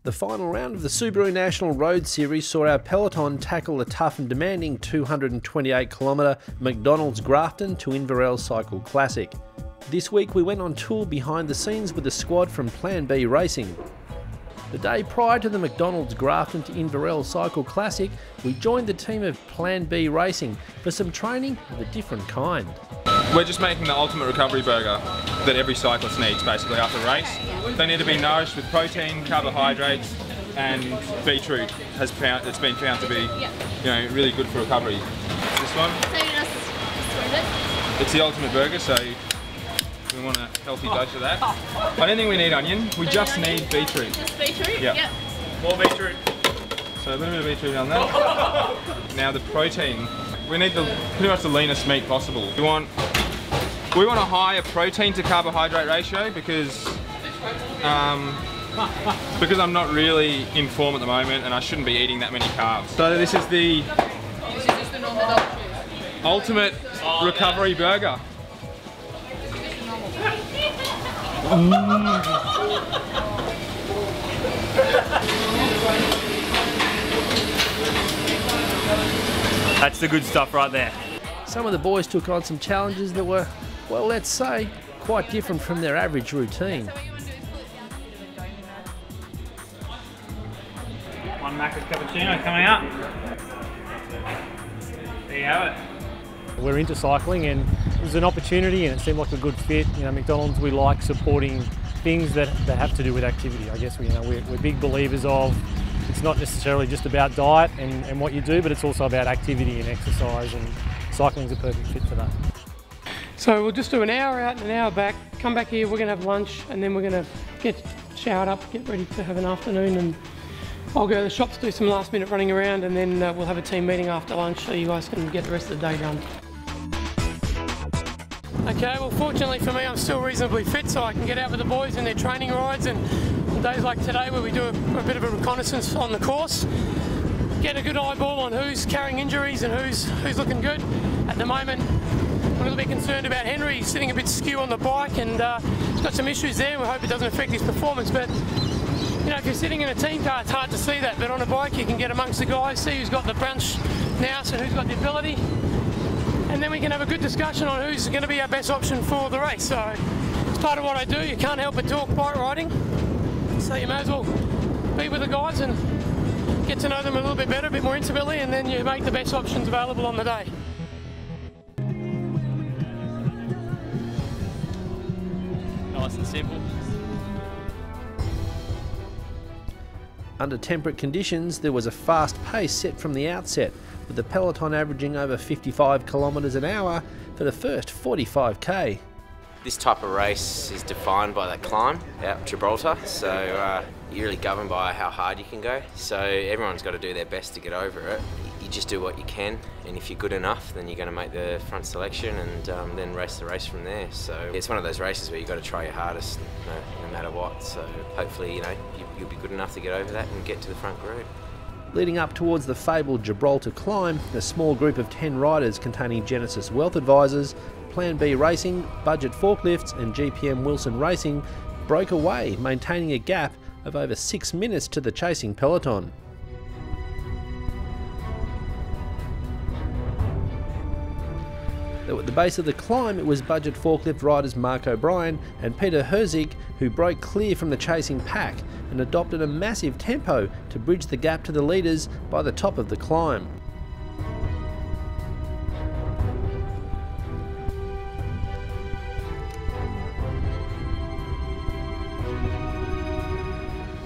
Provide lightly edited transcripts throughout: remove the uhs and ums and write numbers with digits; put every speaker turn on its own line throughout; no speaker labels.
The final round of the Subaru National Road Series saw our peloton tackle the tough and demanding 228km McDonald's Grafton to Inverell Cycle Classic. This week we went on tour behind the scenes with a squad from Plan B Racing. The day prior to the McDonald's Grafton to Inverell Cycle Classic, we joined the team of Plan B Racing for some training of a different kind.
We're just making the ultimate recovery burger that every cyclist needs basically after a race. They need to be nourished with protein, carbohydrates, and beetroot it's been found to be really good for recovery. This one, it's the ultimate burger, so we want a healthy dose of that. I don't think we need onion, we just need beetroot.
Just beetroot?
Yeah.
Yep.
More beetroot. So a little bit of beetroot on that. Now the protein, we need pretty much the leanest meat possible. We want a higher protein to carbohydrate ratio because I'm not really in form at the moment and I shouldn't be eating that many carbs. So this is
just the normal dog food.
ultimate recovery burger.
That's the good stuff right there.
Some of the boys took on some challenges that were, well, let's say, quite different from their average routine.
One Macca's cappuccino coming up. There you have it.
We're into cycling and it was an opportunity and it seemed like a good fit. You know, McDonald's, we like supporting things that have to do with activity. I guess we're big believers of it's not necessarily just about diet and what you do, but it's also about activity and exercise, and cycling's a perfect fit for that.
So we'll just do an hour out and an hour back, come back here, we're going to have lunch and then we're going to get showered up, get ready to have an afternoon, and I'll go to the shops, do some last minute running around, and then we'll have a team meeting after lunch so you guys can get the rest of the day done. Okay, well fortunately for me I'm still reasonably fit so I can get out with the boys in their training rides, and on days like today where we do a bit of a reconnaissance on the course, get a good eyeball on who's carrying injuries and who's looking good. At the moment I'm a little bit concerned about Henry. He's sitting a bit skew on the bike and he's got some issues there. We hope it doesn't affect his performance, but you know, if you're sitting in a team car it's hard to see that, but on a bike you can get amongst the guys, see who's got the bunch now and who's got the ability, and then we can have a good discussion on who's going to be our best option for the race. So it's part of what I do. You can't help but talk bike riding, so you may as well be with the guys and get to know them a little bit better, a bit more intimately, and then you make the best options available on the day.
Nice and simple.
Under temperate conditions, there was a fast pace set from the outset, with the peloton averaging over 55km an hour for the first 45k.
This type of race is defined by that climb out Gibraltar, so you're really governed by how hard you can go. So everyone's got to do their best to get over it. You just do what you can, and if you're good enough, then you're going to make the front selection and then race the race from there. So it's one of those races where you've got to try your hardest, no matter what. So hopefully, you'll be good enough to get over that and get to the front group.
Leading up towards the fabled Gibraltar climb, a small group of 10 riders containing Genesys Wealth advisors, Plan B Racing, Budget Forklifts and GPM Wilson Racing broke away, maintaining a gap of over 6 minutes to the chasing peloton. At the base of the climb, it was Budget Forklift riders Mark O'Brien and Peter Herzig who broke clear from the chasing pack and adopted a massive tempo to bridge the gap to the leaders by the top of the climb.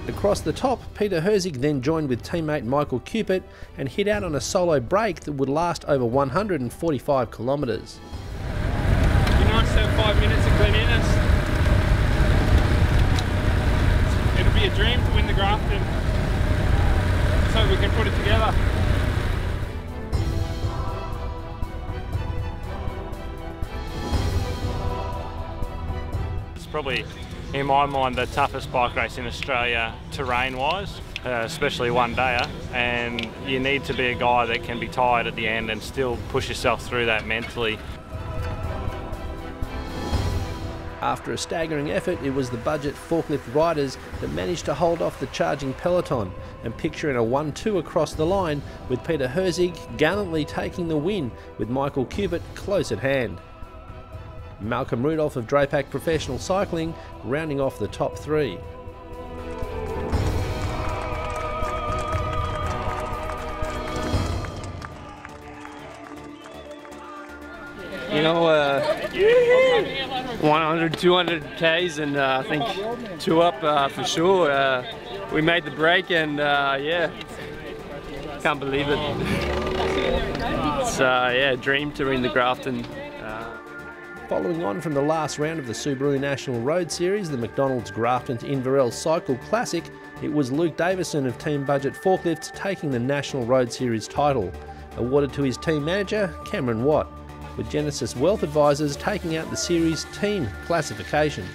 Across the top, Peter Herzig then joined with teammate Malcolm Cupitt and hit out on a solo break that would last over 145km.
It'd be nice to have 5 minutes of cleanliness. It'll be a dream to win the Grafton, so we can put it together.
It's probably, in my mind, the toughest bike race in Australia terrain-wise, especially one-dayer, and you need to be a guy that can be tired at the end and still push yourself through that mentally.
After a staggering effort, it was the Budget Forklift riders that managed to hold off the charging peloton and picture in a 1-2 across the line, with Peter Herzig gallantly taking the win, with Michael Cupitt close at hand. Malcolm Rudolph of Drapac Professional Cycling rounding off the top 3.
You know, 100, 200 Ks, and I think 2 up for sure. We made the break, and yeah, can't believe it. It's yeah, dream to win the Grafton.
Following on from the last round of the Subaru National Road Series, the McDonald's Grafton to Inverell Cycle Classic, it was Luke Davison of Team Budget Forklifts taking the National Road Series title, awarded to his team manager, Cameron Watt, with Genesys Wealth advisors taking out the series team classification.